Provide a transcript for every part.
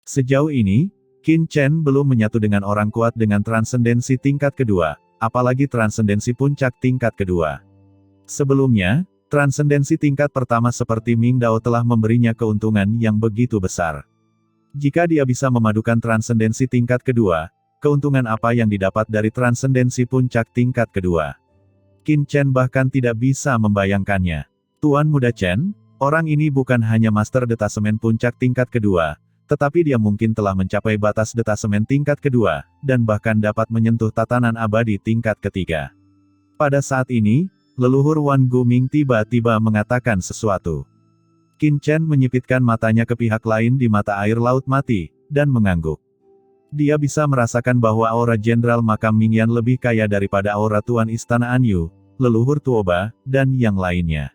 Sejauh ini, Qin Chen belum menyatu dengan orang kuat dengan transendensi tingkat kedua, apalagi transendensi puncak tingkat kedua. Sebelumnya, transendensi tingkat pertama seperti Ming Dao telah memberinya keuntungan yang begitu besar. Jika dia bisa memadukan transendensi tingkat kedua, keuntungan apa yang didapat dari transendensi puncak tingkat kedua? Qin Chen bahkan tidak bisa membayangkannya. Tuan Muda Chen, orang ini bukan hanya master detasemen puncak tingkat kedua, tetapi dia mungkin telah mencapai batas detasemen tingkat kedua, dan bahkan dapat menyentuh tatanan abadi tingkat ketiga. Pada saat ini, leluhur Wan Guming tiba-tiba mengatakan sesuatu. Qin Chen menyipitkan matanya ke pihak lain di mata air laut mati, dan mengangguk. Dia bisa merasakan bahwa aura Jenderal Makam Mingyan lebih kaya daripada aura Tuan Istana Anyu, leluhur Tuoba, dan yang lainnya.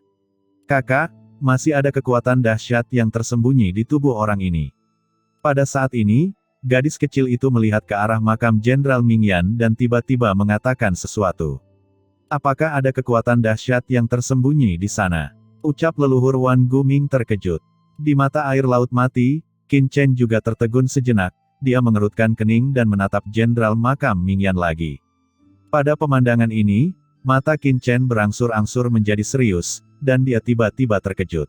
Kakak, masih ada kekuatan dahsyat yang tersembunyi di tubuh orang ini. Pada saat ini, gadis kecil itu melihat ke arah makam Jenderal Mingyan dan tiba-tiba mengatakan sesuatu. Apakah ada kekuatan dahsyat yang tersembunyi di sana? Ucap leluhur Wan Guming terkejut. Di mata air laut mati, Qin Chen juga tertegun sejenak, dia mengerutkan kening dan menatap Jenderal Makam Mingyan lagi. Pada pemandangan ini, mata Qin Chen berangsur-angsur menjadi serius, dan dia tiba-tiba terkejut.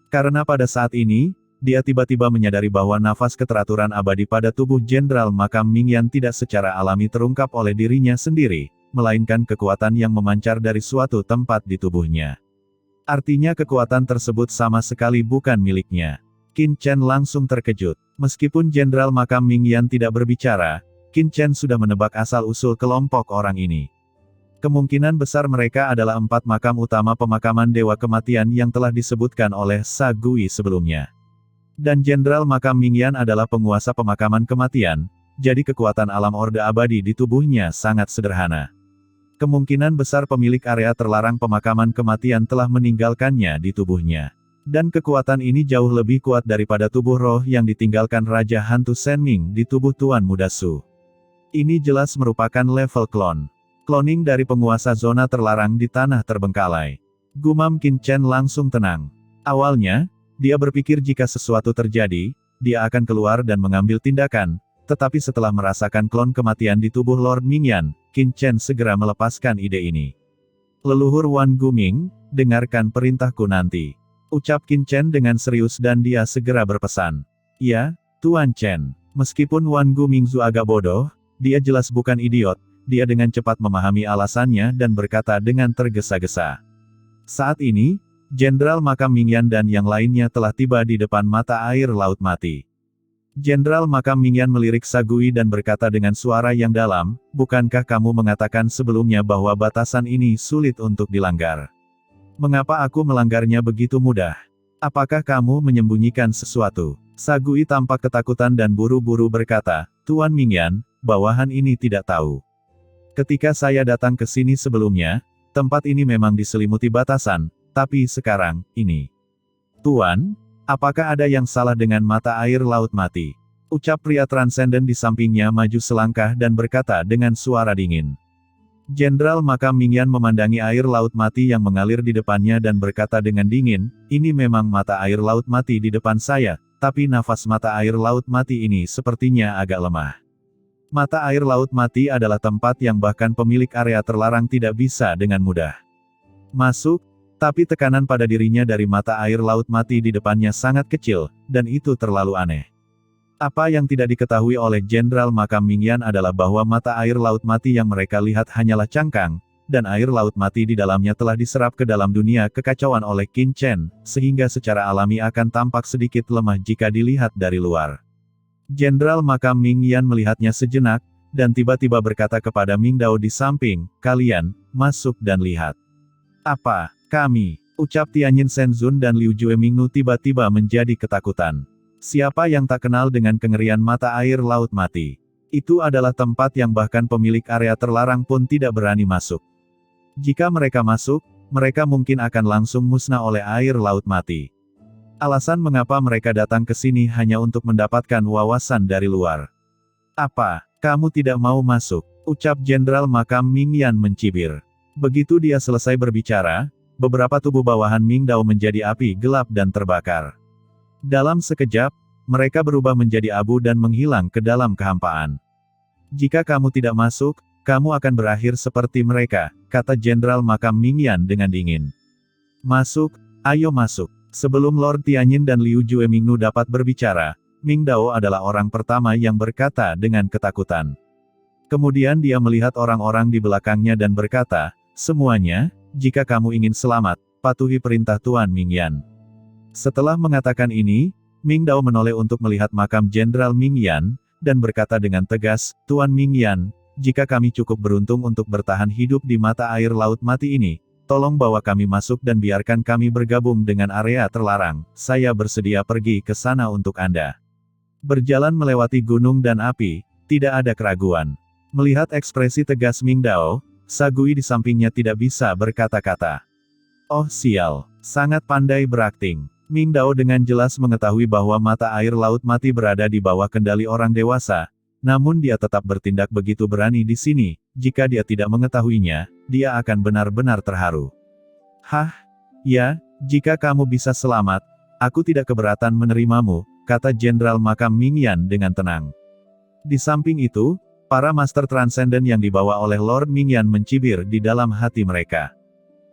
Karena pada saat ini, dia tiba-tiba menyadari bahwa nafas keteraturan abadi pada tubuh Jenderal Makam Mingyan tidak secara alami terungkap oleh dirinya sendiri, melainkan kekuatan yang memancar dari suatu tempat di tubuhnya. Artinya kekuatan tersebut sama sekali bukan miliknya. Qin Chen langsung terkejut. Meskipun Jenderal Makam Mingyan tidak berbicara, Qin Chen sudah menebak asal-usul kelompok orang ini. Kemungkinan besar mereka adalah 4 makam utama pemakaman Dewa Kematian yang telah disebutkan oleh Sa Gui sebelumnya. Dan Jenderal Makam Mingyan adalah penguasa pemakaman kematian, jadi kekuatan alam Orde Abadi di tubuhnya sangat sederhana. Kemungkinan besar pemilik area terlarang pemakaman kematian telah meninggalkannya di tubuhnya. Dan kekuatan ini jauh lebih kuat daripada tubuh roh yang ditinggalkan Raja Hantu Senming di tubuh Tuan Muda Su. Ini jelas merupakan level klon. Cloning dari penguasa zona terlarang di tanah terbengkalai. Gumam Qin Chen langsung tenang. Awalnya, dia berpikir jika sesuatu terjadi, dia akan keluar dan mengambil tindakan, tetapi setelah merasakan klon kematian di tubuh Lord Mingyan, Qin Chen segera melepaskan ide ini. Leluhur Wan Guming, dengarkan perintahku nanti. Ucap Qin Chen dengan serius dan dia segera berpesan. Ya, Tuan Chen. Meskipun Wan Gumingzu agak bodoh, dia jelas bukan idiot, dia dengan cepat memahami alasannya dan berkata dengan tergesa-gesa. Saat ini, Jenderal Makam Mingyan dan yang lainnya telah tiba di depan mata air laut mati. Jenderal Makam Mingyan melirik Sa Gui dan berkata dengan suara yang dalam, bukankah kamu mengatakan sebelumnya bahwa batasan ini sulit untuk dilanggar? Mengapa aku melanggarnya begitu mudah? Apakah kamu menyembunyikan sesuatu? Sa Gui tampak ketakutan dan buru-buru berkata, Tuan Mingyan, bawahan ini tidak tahu. Ketika saya datang ke sini sebelumnya, tempat ini memang diselimuti batasan, tapi sekarang, ini. Tuan, apakah ada yang salah dengan mata air laut mati? Ucap pria transenden di sampingnya maju selangkah dan berkata dengan suara dingin. Jenderal Makam Mingyan memandangi air laut mati yang mengalir di depannya dan berkata dengan dingin, ini memang mata air laut mati di depan saya, tapi nafas mata air laut mati ini sepertinya agak lemah. Mata air laut mati adalah tempat yang bahkan pemilik area terlarang tidak bisa dengan mudah masuk, tapi tekanan pada dirinya dari mata air laut mati di depannya sangat kecil, dan itu terlalu aneh. Apa yang tidak diketahui oleh Jenderal Makam Mingyan adalah bahwa mata air laut mati yang mereka lihat hanyalah cangkang, dan air laut mati di dalamnya telah diserap ke dalam dunia kekacauan oleh Qin Chen, sehingga secara alami akan tampak sedikit lemah jika dilihat dari luar. Jenderal Makam Mingyan melihatnya sejenak, dan tiba-tiba berkata kepada Ming Dao di samping, kalian, masuk dan lihat. Apa? Kami, ucap Tianyin Shenzun dan Liu Juemingnu tiba-tiba menjadi ketakutan. Siapa yang tak kenal dengan kengerian mata air laut mati? Itu adalah tempat yang bahkan pemilik area terlarang pun tidak berani masuk. Jika mereka masuk, mereka mungkin akan langsung musnah oleh air laut mati. Alasan mengapa mereka datang ke sini hanya untuk mendapatkan wawasan dari luar. Apa, kamu tidak mau masuk? Ucap Jenderal Makam Mingyan mencibir. Begitu dia selesai berbicara, beberapa tubuh bawahan Ming Dao menjadi api gelap dan terbakar. Dalam sekejap, mereka berubah menjadi abu dan menghilang ke dalam kehampaan. Jika kamu tidak masuk, kamu akan berakhir seperti mereka, kata Jenderal Makam Mingyan dengan dingin. Masuk, ayo masuk. Sebelum Lord Tianyin dan Liu Juemingnu dapat berbicara, Ming Dao adalah orang pertama yang berkata dengan ketakutan. Kemudian dia melihat orang-orang di belakangnya dan berkata, semuanya, jika kamu ingin selamat, patuhi perintah Tuan Mingyan. Setelah mengatakan ini, Ming Dao menoleh untuk melihat makam Jenderal Mingyan, dan berkata dengan tegas, Tuan Mingyan, jika kami cukup beruntung untuk bertahan hidup di mata air laut mati ini, tolong bawa kami masuk dan biarkan kami bergabung dengan area terlarang, saya bersedia pergi ke sana untuk Anda. Berjalan melewati gunung dan api, tidak ada keraguan. Melihat ekspresi tegas Ming Dao, Sagui di sampingnya tidak bisa berkata-kata. Oh sial, sangat pandai berakting. Ming Dao dengan jelas mengetahui bahwa mata air laut mati berada di bawah kendali orang dewasa, namun dia tetap bertindak begitu berani di sini, jika dia tidak mengetahuinya, dia akan benar-benar terharu. Hah? Ya, jika kamu bisa selamat, aku tidak keberatan menerimamu, kata Jenderal Makam Mingyan dengan tenang. Di samping itu, para Master Transcendent yang dibawa oleh Lord Mingyan mencibir di dalam hati mereka.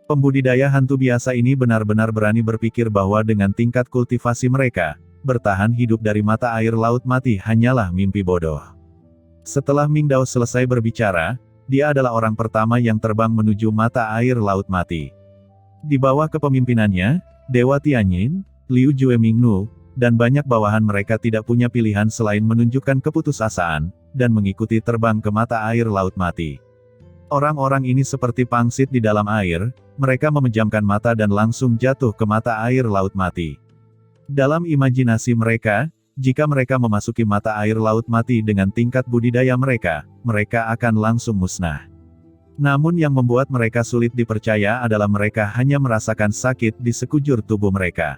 Pembudidaya hantu biasa ini benar-benar berani berpikir bahwa dengan tingkat kultivasi mereka, bertahan hidup dari mata air laut mati hanyalah mimpi bodoh. Setelah Ming Dao selesai berbicara, dia adalah orang pertama yang terbang menuju mata air laut mati. Di bawah kepemimpinannya, Dewa Tianyin, Liu Juemingnu, dan banyak bawahan mereka tidak punya pilihan selain menunjukkan keputusasaan, dan mengikuti terbang ke mata air laut mati. Orang-orang ini seperti pangsit di dalam air, mereka memejamkan mata dan langsung jatuh ke mata air laut mati. Dalam imajinasi mereka, jika mereka memasuki mata air laut mati dengan tingkat budidaya mereka, mereka akan langsung musnah. Namun yang membuat mereka sulit dipercaya adalah mereka hanya merasakan sakit di sekujur tubuh mereka.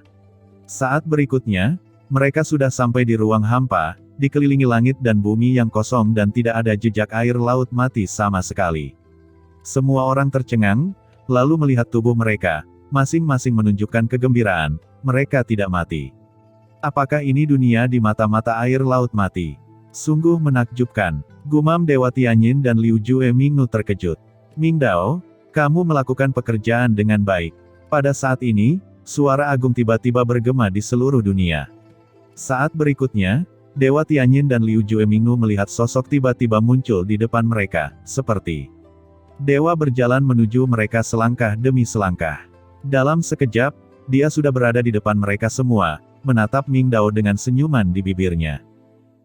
Saat berikutnya, mereka sudah sampai di ruang hampa, dikelilingi langit dan bumi yang kosong dan tidak ada jejak air laut mati sama sekali. Semua orang tercengang, lalu melihat tubuh mereka, masing-masing menunjukkan kegembiraan, mereka tidak mati. Apakah ini dunia di mata-mata air laut mati? Sungguh menakjubkan, gumam Dewa Tianyin dan Liu Juemingnu terkejut. Ming Dao, kamu melakukan pekerjaan dengan baik. Pada saat ini, suara agung tiba-tiba bergema di seluruh dunia. Saat berikutnya, Dewa Tianyin dan Liu Juemingnu melihat sosok tiba-tiba muncul di depan mereka, seperti dewa berjalan menuju mereka selangkah demi selangkah. Dalam sekejap, dia sudah berada di depan mereka semua, menatap Ming Dao dengan senyuman di bibirnya.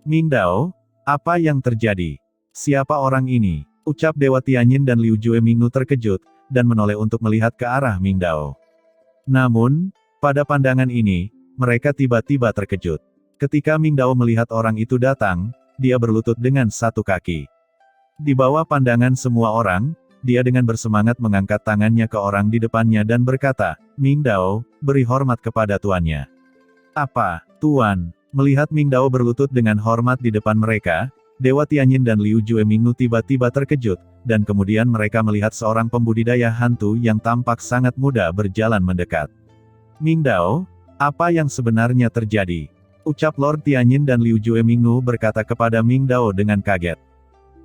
Ming Dao, apa yang terjadi? Siapa orang ini? Ucap Dewa Tianyin dan Liu Juemingnu terkejut, dan menoleh untuk melihat ke arah Ming Dao. Namun, pada pandangan ini, mereka tiba-tiba terkejut. Ketika Ming Dao melihat orang itu datang, dia berlutut dengan satu kaki. Di bawah pandangan semua orang, dia dengan bersemangat mengangkat tangannya ke orang di depannya dan berkata, Ming Dao, beri hormat kepada tuannya. Apa, Tuan? Melihat Ming Dao berlutut dengan hormat di depan mereka, Dewa Tianyin dan Liu Juemingnu tiba-tiba terkejut, dan kemudian mereka melihat seorang pembudidaya hantu yang tampak sangat muda berjalan mendekat. Ming Dao, apa yang sebenarnya terjadi? Ucap Lord Tianyin dan Liu Juemingnu berkata kepada Ming Dao dengan kaget.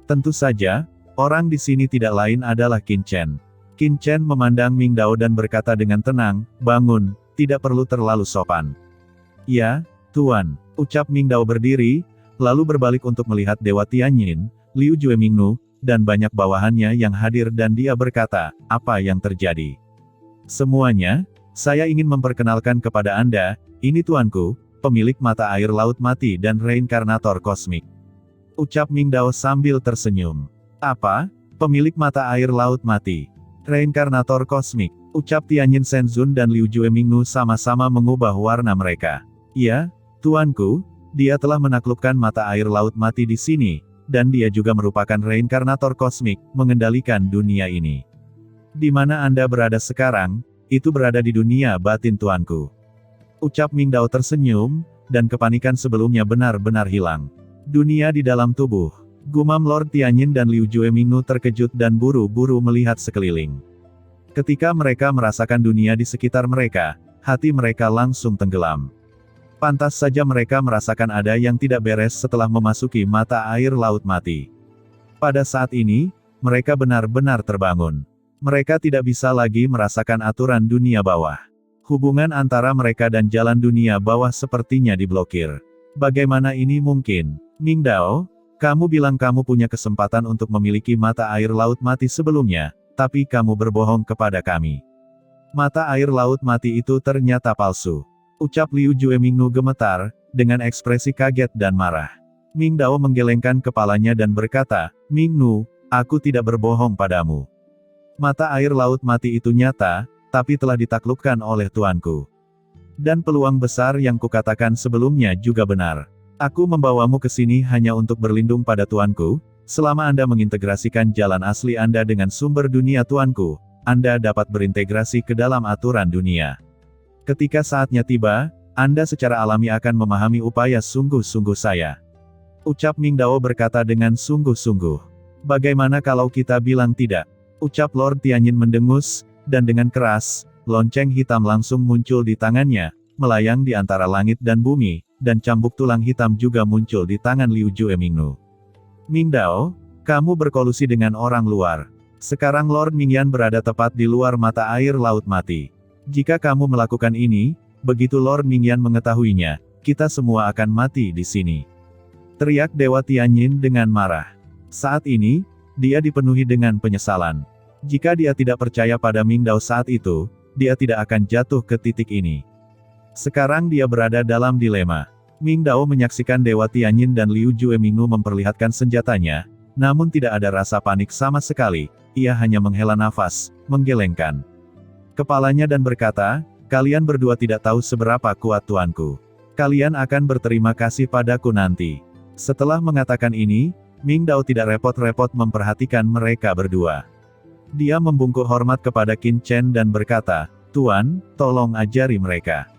Tentu saja, orang di sini tidak lain adalah Qin Chen. Qin Chen memandang Ming Dao dan berkata dengan tenang, bangun, tidak perlu terlalu sopan. Ya, Tuan, ucap Ming Dao berdiri, lalu berbalik untuk melihat Dewa Tianyin, Liu Juemingnu, dan banyak bawahannya yang hadir dan dia berkata, apa yang terjadi? Semuanya, saya ingin memperkenalkan kepada Anda, ini tuanku, pemilik mata air laut mati dan reinkarnator kosmik. Ucap Ming Dao sambil tersenyum. Apa? Pemilik mata air laut mati. Reinkarnator kosmik. Ucap Tianyin Shenzun dan Liu Juemingnu sama-sama mengubah warna mereka. Ya, tuanku, dia telah menaklukkan mata air laut mati di sini, dan dia juga merupakan reinkarnator kosmik, mengendalikan dunia ini. Di mana Anda berada sekarang, itu berada di dunia batin tuanku. Ucap Ming Dao tersenyum, dan kepanikan sebelumnya benar-benar hilang. Dunia di dalam tubuh. Gumam Lord Tianyin dan Liu Juemingnu terkejut dan buru-buru melihat sekeliling. Ketika mereka merasakan dunia di sekitar mereka, hati mereka langsung tenggelam. Pantas saja mereka merasakan ada yang tidak beres setelah memasuki mata air laut mati. Pada saat ini, mereka benar-benar terbangun. Mereka tidak bisa lagi merasakan aturan dunia bawah. Hubungan antara mereka dan jalan dunia bawah sepertinya diblokir. Bagaimana ini mungkin? Ming Dao, kamu bilang kamu punya kesempatan untuk memiliki mata air laut mati sebelumnya, tapi kamu berbohong kepada kami. Mata air laut mati itu ternyata palsu. Ucap Liu Juemingnu gemetar, dengan ekspresi kaget dan marah. Ming Dao menggelengkan kepalanya dan berkata, Mingnu, aku tidak berbohong padamu. Mata air laut mati itu nyata, tapi telah ditaklukkan oleh tuanku. Dan peluang besar yang kukatakan sebelumnya juga benar. Aku membawamu ke sini hanya untuk berlindung pada tuanku. Selama Anda mengintegrasikan jalan asli Anda dengan sumber dunia tuanku, Anda dapat berintegrasi ke dalam aturan dunia. Ketika saatnya tiba, Anda secara alami akan memahami upaya sungguh-sungguh saya. Ucap Ming Dao berkata dengan sungguh-sungguh. Bagaimana kalau kita bilang tidak? Ucap Lord Tianyin mendengus, dan dengan keras, lonceng hitam langsung muncul di tangannya, melayang di antara langit dan bumi, dan cambuk tulang hitam juga muncul di tangan Liu Juemingnu. Ming Dao, kamu berkolusi dengan orang luar. Sekarang Lord Mingyan berada tepat di luar mata air laut mati. Jika kamu melakukan ini, begitu Lord Mingyan mengetahuinya, kita semua akan mati di sini. Teriak Dewa Tianyin dengan marah. Saat ini, dia dipenuhi dengan penyesalan. Jika dia tidak percaya pada Ming Dao saat itu, dia tidak akan jatuh ke titik ini. Sekarang dia berada dalam dilema. Ming Dao menyaksikan Dewa Tianyin dan Liu Juemingnu memperlihatkan senjatanya, namun tidak ada rasa panik sama sekali, ia hanya menghela nafas, menggelengkan kepalanya dan berkata, kalian berdua tidak tahu seberapa kuat tuanku. Kalian akan berterima kasih padaku nanti. Setelah mengatakan ini, Ming Dao tidak repot-repot memperhatikan mereka berdua. Dia membungkuk hormat kepada Qin Chen dan berkata, Tuan, tolong ajari mereka.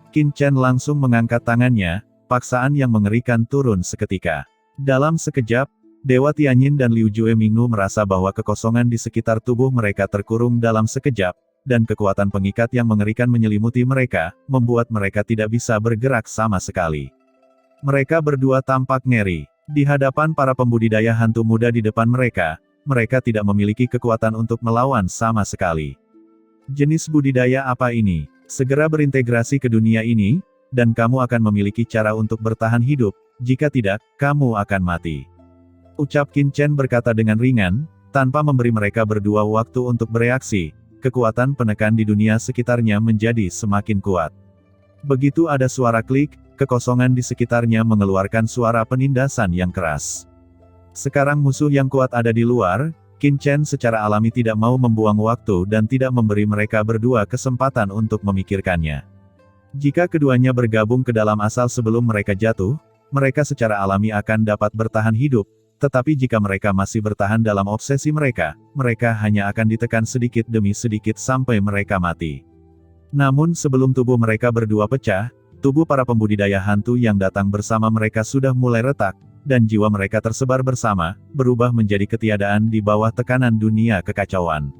Qin Chen langsung mengangkat tangannya, paksaan yang mengerikan turun seketika. Dalam sekejap, Dewa Tianyin dan Liu Juemingnu merasa bahwa kekosongan di sekitar tubuh mereka terkurung dalam sekejap, dan kekuatan pengikat yang mengerikan menyelimuti mereka, membuat mereka tidak bisa bergerak sama sekali. Mereka berdua tampak ngeri. Di hadapan para pembudidaya hantu muda di depan mereka, mereka tidak memiliki kekuatan untuk melawan sama sekali. Jenis budidaya apa ini? Segera berintegrasi ke dunia ini, dan kamu akan memiliki cara untuk bertahan hidup, jika tidak, kamu akan mati. Ucap Qin Chen berkata dengan ringan, tanpa memberi mereka berdua waktu untuk bereaksi. Kekuatan penekan di dunia sekitarnya menjadi semakin kuat. Begitu ada suara klik, kekosongan di sekitarnya mengeluarkan suara penindasan yang keras. Sekarang musuh yang kuat ada di luar, Qin Chen secara alami tidak mau membuang waktu dan tidak memberi mereka berdua kesempatan untuk memikirkannya. Jika keduanya bergabung ke dalam asal sebelum mereka jatuh, mereka secara alami akan dapat bertahan hidup. Tetapi jika mereka masih bertahan dalam obsesi mereka, mereka hanya akan ditekan sedikit demi sedikit sampai mereka mati. Namun sebelum tubuh mereka berdua pecah, tubuh para pembudidaya hantu yang datang bersama mereka sudah mulai retak, dan jiwa mereka tersebar bersama, berubah menjadi ketiadaan di bawah tekanan dunia kekacauan.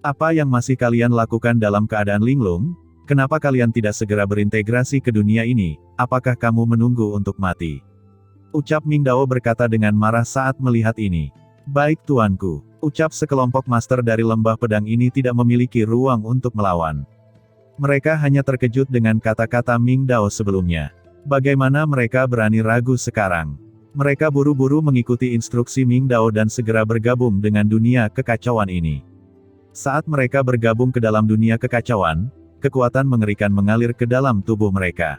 Apa yang masih kalian lakukan dalam keadaan linglung? Kenapa kalian tidak segera berintegrasi ke dunia ini? Apakah kamu menunggu untuk mati? Ucap Ming Dao berkata dengan marah saat melihat ini. Baik tuanku, ucap sekelompok master dari lembah pedang ini tidak memiliki ruang untuk melawan. Mereka hanya terkejut dengan kata-kata Ming Dao sebelumnya. Bagaimana mereka berani ragu sekarang? Mereka buru-buru mengikuti instruksi Ming Dao dan segera bergabung dengan dunia kekacauan ini. Saat mereka bergabung ke dalam dunia kekacauan, kekuatan mengerikan mengalir ke dalam tubuh mereka.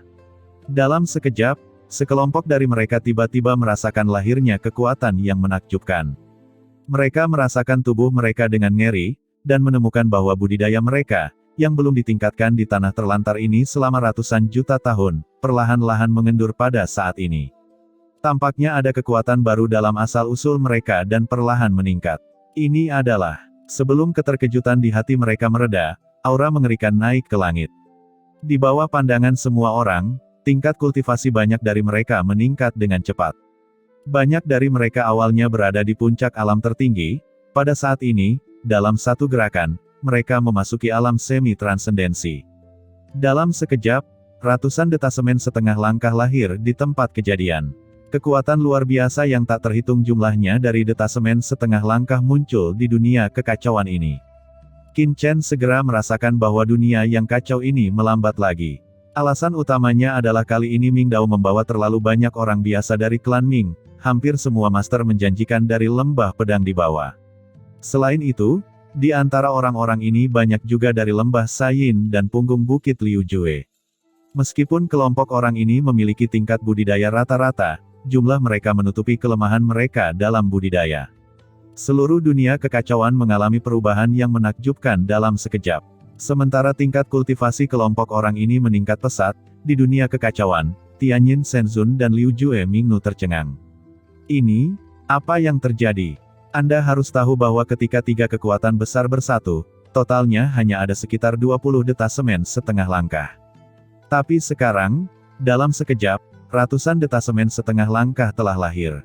Dalam sekejap, sekelompok dari mereka tiba-tiba merasakan lahirnya kekuatan yang menakjubkan. Mereka merasakan tubuh mereka dengan ngeri, dan menemukan bahwa budidaya mereka, yang belum ditingkatkan di tanah terlantar ini selama ratusan juta tahun, perlahan-lahan mengendur pada saat ini. Tampaknya ada kekuatan baru dalam asal-usul mereka dan perlahan meningkat. Ini adalah, sebelum keterkejutan di hati mereka mereda, aura mengerikan naik ke langit. Di bawah pandangan semua orang, tingkat kultivasi banyak dari mereka meningkat dengan cepat. Banyak dari mereka awalnya berada di puncak alam tertinggi, pada saat ini, dalam satu gerakan, mereka memasuki alam semi-transendensi. Dalam sekejap, ratusan detasemen setengah langkah lahir di tempat kejadian. Kekuatan luar biasa yang tak terhitung jumlahnya dari detasemen setengah langkah muncul di dunia kekacauan ini. Qin Chen segera merasakan bahwa dunia yang kacau ini melambat lagi. Alasan utamanya adalah kali ini Ming Dao membawa terlalu banyak orang biasa dari klan Ming, hampir semua master menjanjikan dari lembah pedang di bawah. Selain itu, di antara orang-orang ini banyak juga dari lembah Sayin dan punggung bukit Liu Jue. Meskipun kelompok orang ini memiliki tingkat budidaya rata-rata, jumlah mereka menutupi kelemahan mereka dalam budidaya. Seluruh dunia kekacauan mengalami perubahan yang menakjubkan dalam sekejap. Sementara tingkat kultivasi kelompok orang ini meningkat pesat, di dunia kekacauan, Tianyin Shenzun dan Liu Jue Mingnu tercengang. Ini, apa yang terjadi? Anda harus tahu bahwa ketika tiga kekuatan besar bersatu, totalnya hanya ada sekitar 20 detasemen setengah langkah. Tapi sekarang, dalam sekejap, ratusan detasemen setengah langkah telah lahir.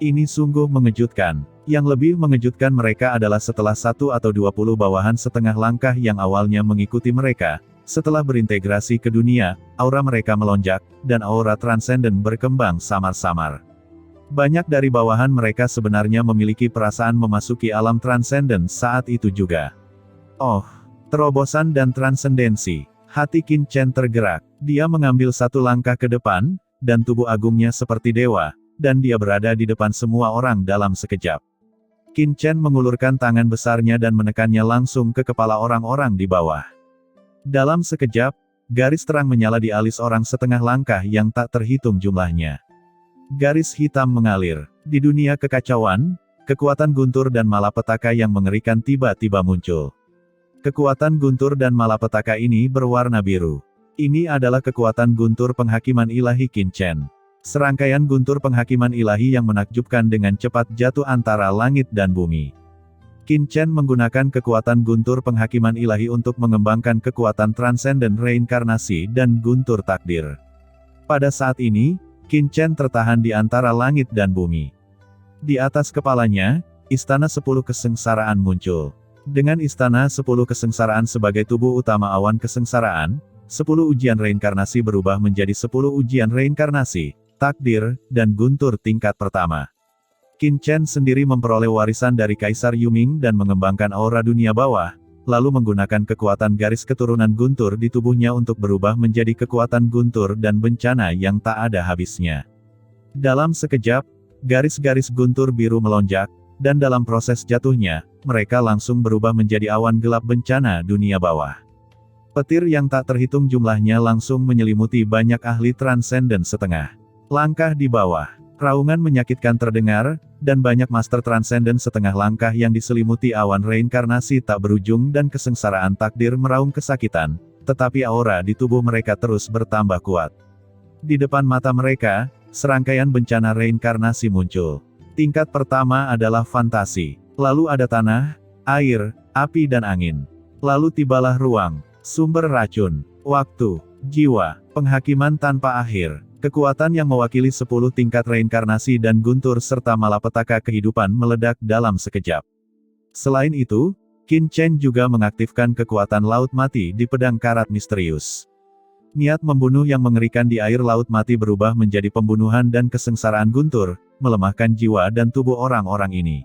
Ini sungguh mengejutkan. Yang lebih mengejutkan mereka adalah setelah 1 atau 20 bawahan setengah langkah yang awalnya mengikuti mereka, setelah berintegrasi ke dunia, aura mereka melonjak, dan aura transenden berkembang samar-samar. Banyak dari bawahan mereka sebenarnya memiliki perasaan memasuki alam transenden saat itu juga. Oh, terobosan dan transendensi. Hati Qin Chen tergerak. Dia mengambil satu langkah ke depan, dan tubuh agungnya seperti dewa, dan dia berada di depan semua orang dalam sekejap. Qin Chen mengulurkan tangan besarnya dan menekannya langsung ke kepala orang-orang di bawah. Dalam sekejap, garis terang menyala di alis orang setengah langkah yang tak terhitung jumlahnya. Garis hitam mengalir. Di dunia kekacauan, kekuatan guntur dan malapetaka yang mengerikan tiba-tiba muncul. Kekuatan guntur dan malapetaka ini berwarna biru. Ini adalah kekuatan guntur penghakiman ilahi Qin Chen. Serangkaian guntur penghakiman ilahi yang menakjubkan dengan cepat jatuh antara langit dan bumi. Qin Chen menggunakan kekuatan guntur penghakiman ilahi untuk mengembangkan kekuatan transenden reinkarnasi dan guntur takdir. Pada saat ini, Qin Chen tertahan di antara langit dan bumi. Di atas kepalanya, Istana 10 Kesengsaraan muncul. Dengan Istana 10 Kesengsaraan sebagai tubuh utama awan kesengsaraan, 10 ujian reinkarnasi berubah menjadi 10 ujian reinkarnasi, takdir, dan guntur tingkat pertama. Qin Chen sendiri memperoleh warisan dari Kaisar Yuming dan mengembangkan aura dunia bawah, lalu menggunakan kekuatan garis keturunan guntur di tubuhnya untuk berubah menjadi kekuatan guntur dan bencana yang tak ada habisnya. Dalam sekejap, garis-garis guntur biru melonjak, dan dalam proses jatuhnya, mereka langsung berubah menjadi awan gelap bencana dunia bawah. Petir yang tak terhitung jumlahnya langsung menyelimuti banyak ahli transenden setengah langkah di bawah. Raungan menyakitkan terdengar, dan banyak master transenden setengah langkah yang diselimuti awan reinkarnasi tak berujung dan kesengsaraan takdir meraung kesakitan, tetapi aura di tubuh mereka terus bertambah kuat. Di depan mata mereka, serangkaian bencana reinkarnasi muncul. Tingkat pertama adalah fantasi, lalu ada tanah, air, api dan angin. Lalu tibalah ruang, sumber racun, waktu, jiwa, penghakiman tanpa akhir. Kekuatan yang mewakili 10 tingkat reinkarnasi dan guntur serta malapetaka kehidupan meledak dalam sekejap. Selain itu, Qin Chen juga mengaktifkan kekuatan laut mati di pedang karat misterius. Niat membunuh yang mengerikan di air laut mati berubah menjadi pembunuhan dan kesengsaraan guntur, melemahkan jiwa dan tubuh orang-orang ini.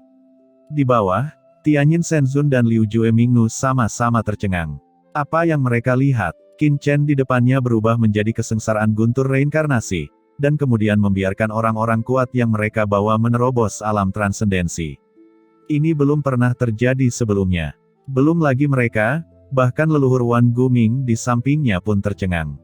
Di bawah, Tianyin Shenzun dan Liu Jue Mingnu sama-sama tercengang. Apa yang mereka lihat? Qin Chen di depannya berubah menjadi kesengsaraan guntur reinkarnasi, dan kemudian membiarkan orang-orang kuat yang mereka bawa menerobos alam transendensi. Ini belum pernah terjadi sebelumnya. Belum lagi mereka, bahkan leluhur Wan Guming di sampingnya pun tercengang.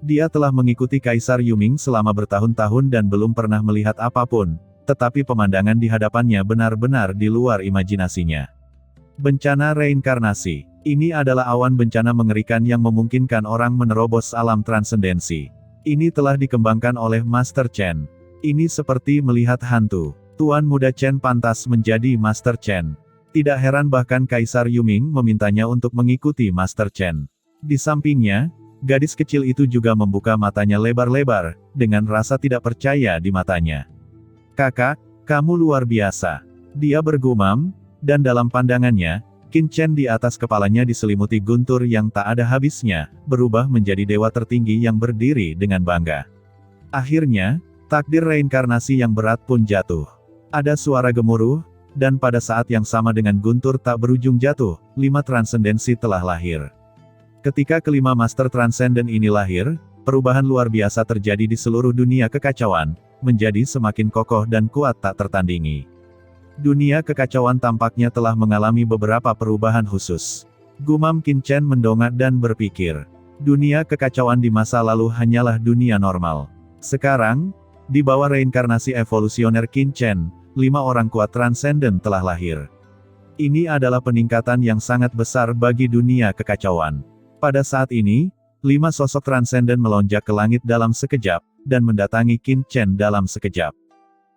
Dia telah mengikuti Kaisar Yuming selama bertahun-tahun dan belum pernah melihat apapun, tetapi pemandangan di hadapannya benar-benar di luar imajinasinya. Bencana reinkarnasi. Ini adalah awan bencana mengerikan yang memungkinkan orang menerobos alam transendensi. Ini telah dikembangkan oleh Master Chen. Ini seperti melihat hantu. Tuan Muda Chen pantas menjadi Master Chen. Tidak heran bahkan Kaisar Yuming memintanya untuk mengikuti Master Chen. Di sampingnya, gadis kecil itu juga membuka matanya lebar-lebar, dengan rasa tidak percaya di matanya. "Kakak, kamu luar biasa." Dia bergumam, dan dalam pandangannya, Qin Chen di atas kepalanya diselimuti guntur yang tak ada habisnya, berubah menjadi dewa tertinggi yang berdiri dengan bangga. Akhirnya, takdir reinkarnasi yang berat pun jatuh. Ada suara gemuruh, dan pada saat yang sama dengan guntur tak berujung jatuh, 5 transendensi telah lahir. Ketika kelima Master Transcendent ini lahir, perubahan luar biasa terjadi di seluruh dunia kekacauan, menjadi semakin kokoh dan kuat tak tertandingi. Dunia kekacauan tampaknya telah mengalami beberapa perubahan khusus. Gumam Qin Chen mendongak dan berpikir. Dunia kekacauan di masa lalu hanyalah dunia normal. Sekarang, di bawah reinkarnasi evolusioner Qin Chen, 5 orang kuat transenden telah lahir. Ini adalah peningkatan yang sangat besar bagi dunia kekacauan. Pada saat ini, 5 sosok transenden melonjak ke langit dalam sekejap, dan mendatangi Qin Chen dalam sekejap.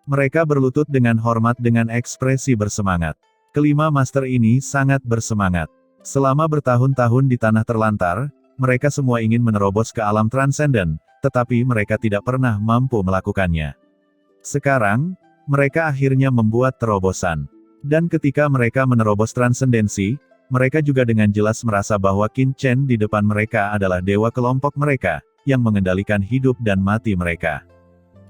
Mereka berlutut dengan hormat dengan ekspresi bersemangat. Kelima master ini sangat bersemangat. Selama bertahun-tahun di tanah terlantar, mereka semua ingin menerobos ke alam transenden, tetapi mereka tidak pernah mampu melakukannya. Sekarang, mereka akhirnya membuat terobosan. Dan ketika mereka menerobos transendensi, mereka juga dengan jelas merasa bahwa Qin Chen di depan mereka adalah dewa kelompok mereka, yang mengendalikan hidup dan mati mereka.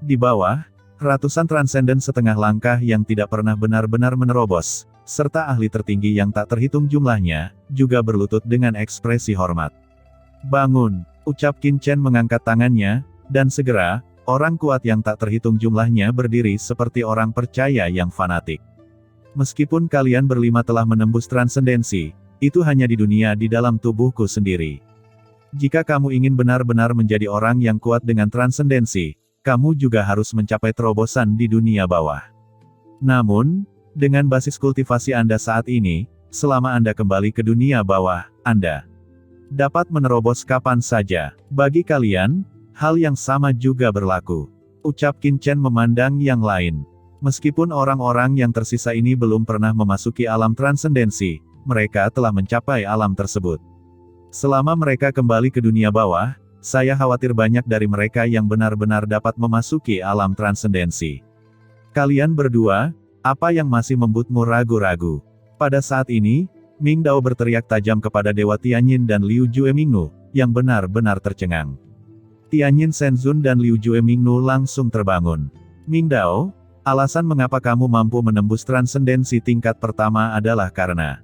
Di bawah, ratusan transenden setengah langkah yang tidak pernah benar-benar menerobos, serta ahli tertinggi yang tak terhitung jumlahnya, juga berlutut dengan ekspresi hormat. Bangun, ucap Qin Chen mengangkat tangannya, dan segera, orang kuat yang tak terhitung jumlahnya berdiri seperti orang percaya yang fanatik. Meskipun kalian berlima telah menembus transendensi, itu hanya di dunia di dalam tubuhku sendiri. Jika kamu ingin benar-benar menjadi orang yang kuat dengan transendensi, kamu juga harus mencapai terobosan di dunia bawah. Namun, dengan basis kultivasi Anda saat ini, selama Anda kembali ke dunia bawah, Anda dapat menerobos kapan saja. Bagi kalian, hal yang sama juga berlaku. Ucap Qin Chen memandang yang lain. Meskipun orang-orang yang tersisa ini belum pernah memasuki alam transendensi, mereka telah mencapai alam tersebut. Selama mereka kembali ke dunia bawah, saya khawatir banyak dari mereka yang benar-benar dapat memasuki alam transendensi. Kalian berdua, apa yang masih membuatmu ragu-ragu? Pada saat ini, Ming Dao berteriak tajam kepada Dewa Tianyin dan Liu Juemingnu, yang benar-benar tercengang. Tianyin Shenzun dan Liu Juemingnu langsung terbangun. Ming Dao, alasan mengapa kamu mampu menembus transendensi tingkat pertama adalah karena...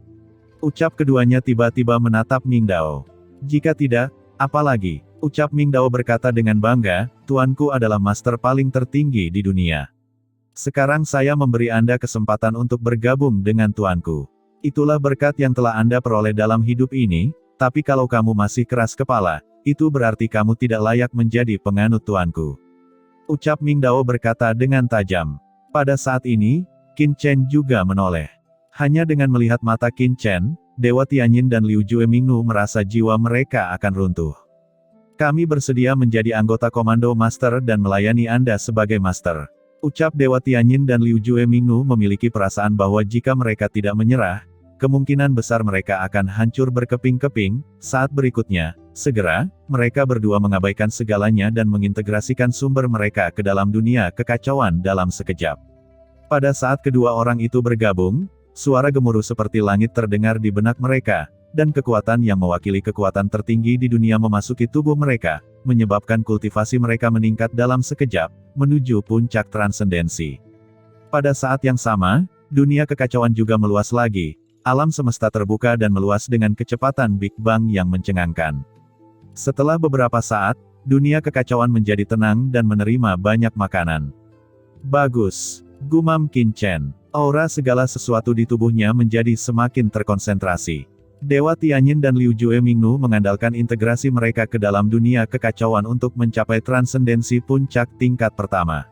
Ucap keduanya tiba-tiba menatap Ming Dao. Jika tidak, apalagi? Ucap Ming Dao berkata dengan bangga, tuanku adalah master paling tertinggi di dunia. Sekarang saya memberi Anda kesempatan untuk bergabung dengan tuanku. Itulah berkat yang telah Anda peroleh dalam hidup ini, tapi kalau kamu masih keras kepala, itu berarti kamu tidak layak menjadi penganut tuanku. Ucap Ming Dao berkata dengan tajam. Pada saat ini, Qin Chen juga menoleh. Hanya dengan melihat mata Qin Chen, Dewa Tianyin dan Liu Juemingnu merasa jiwa mereka akan runtuh. Kami bersedia menjadi anggota Komando Master dan melayani Anda sebagai Master. Ucap Dewa Tianyin dan Liu Juemingnu memiliki perasaan bahwa jika mereka tidak menyerah, kemungkinan besar mereka akan hancur berkeping-keping. Saat berikutnya, segera, mereka berdua mengabaikan segalanya dan mengintegrasikan sumber mereka ke dalam dunia kekacauan dalam sekejap. Pada saat kedua orang itu bergabung, suara gemuruh seperti langit terdengar di benak mereka, dan kekuatan yang mewakili kekuatan tertinggi di dunia memasuki tubuh mereka, menyebabkan kultivasi mereka meningkat dalam sekejap, menuju puncak transendensi. Pada saat yang sama, dunia kekacauan juga meluas lagi, alam semesta terbuka dan meluas dengan kecepatan Big Bang yang mencengangkan. Setelah beberapa saat, dunia kekacauan menjadi tenang dan menerima banyak makanan. Bagus, gumam Qin Chen. Aura segala sesuatu di tubuhnya menjadi semakin terkonsentrasi. Dewa Tianyin dan Liu Juemingnu mengandalkan integrasi mereka ke dalam dunia kekacauan untuk mencapai transendensi puncak tingkat pertama.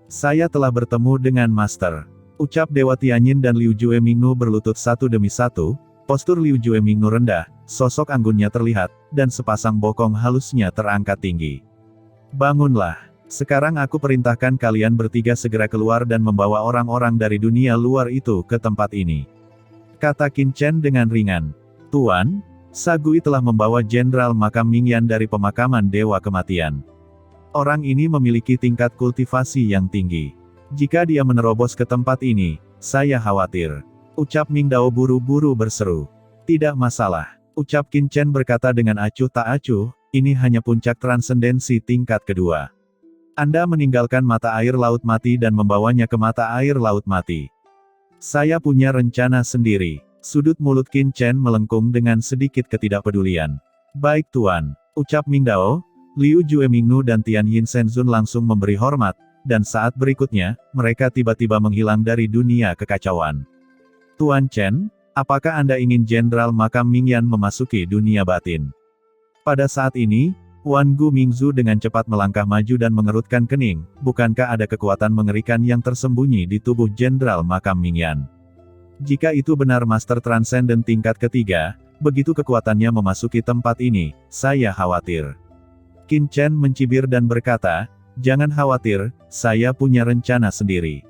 Saya telah bertemu dengan Master. Ucap Dewa Tianyin dan Liu Juemingnu berlutut satu demi satu, postur Liu Juemingnu rendah, sosok anggunnya terlihat, dan sepasang bokong halusnya terangkat tinggi. Bangunlah. Sekarang aku perintahkan kalian bertiga segera keluar dan membawa orang-orang dari dunia luar itu ke tempat ini. Kata Qin Chen dengan ringan. Tuan, Sagui telah membawa Jenderal Makam Mingyan dari pemakaman Dewa Kematian. Orang ini memiliki tingkat kultivasi yang tinggi. Jika dia menerobos ke tempat ini, saya khawatir. Ucap Ming Dao buru-buru berseru. Tidak masalah. Ucap Qin Chen berkata dengan acuh tak acuh, ini hanya puncak transendensi tingkat kedua. Anda meninggalkan mata air laut mati dan membawanya ke mata air laut mati. Saya punya rencana sendiri. Sudut mulut Qin Chen melengkung dengan sedikit ketidakpedulian. Baik Tuan, ucap Ming Dao. Liu Juemingnu dan Tian Yin Shenzun langsung memberi hormat, dan saat berikutnya, mereka tiba-tiba menghilang dari dunia kekacauan. Tuan Chen, apakah Anda ingin Jenderal Makam Mingyan memasuki dunia batin? Pada saat ini, Wan Gu Mingzu dengan cepat melangkah maju dan mengerutkan kening, bukankah ada kekuatan mengerikan yang tersembunyi di tubuh Jenderal Makam Mingyan? Jika itu benar Master Transcendent tingkat ketiga, begitu kekuatannya memasuki tempat ini, saya khawatir. Qin Chen mencibir dan berkata, jangan khawatir, saya punya rencana sendiri.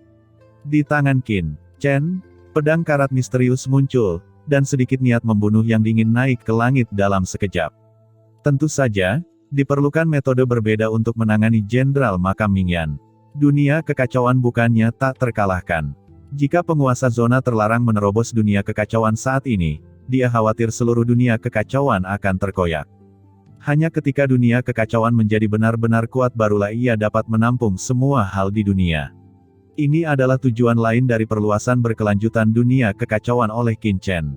Di tangan Qin Chen, pedang karat misterius muncul, dan sedikit niat membunuh yang dingin naik ke langit dalam sekejap. Tentu saja, diperlukan metode berbeda untuk menangani Jenderal Makam Mingyan. Dunia kekacauan bukannya tak terkalahkan. Jika penguasa zona terlarang menerobos dunia kekacauan saat ini, dia khawatir seluruh dunia kekacauan akan terkoyak. Hanya ketika dunia kekacauan menjadi benar-benar kuat barulah ia dapat menampung semua hal di dunia. Ini adalah tujuan lain dari perluasan berkelanjutan dunia kekacauan oleh Qin Chen.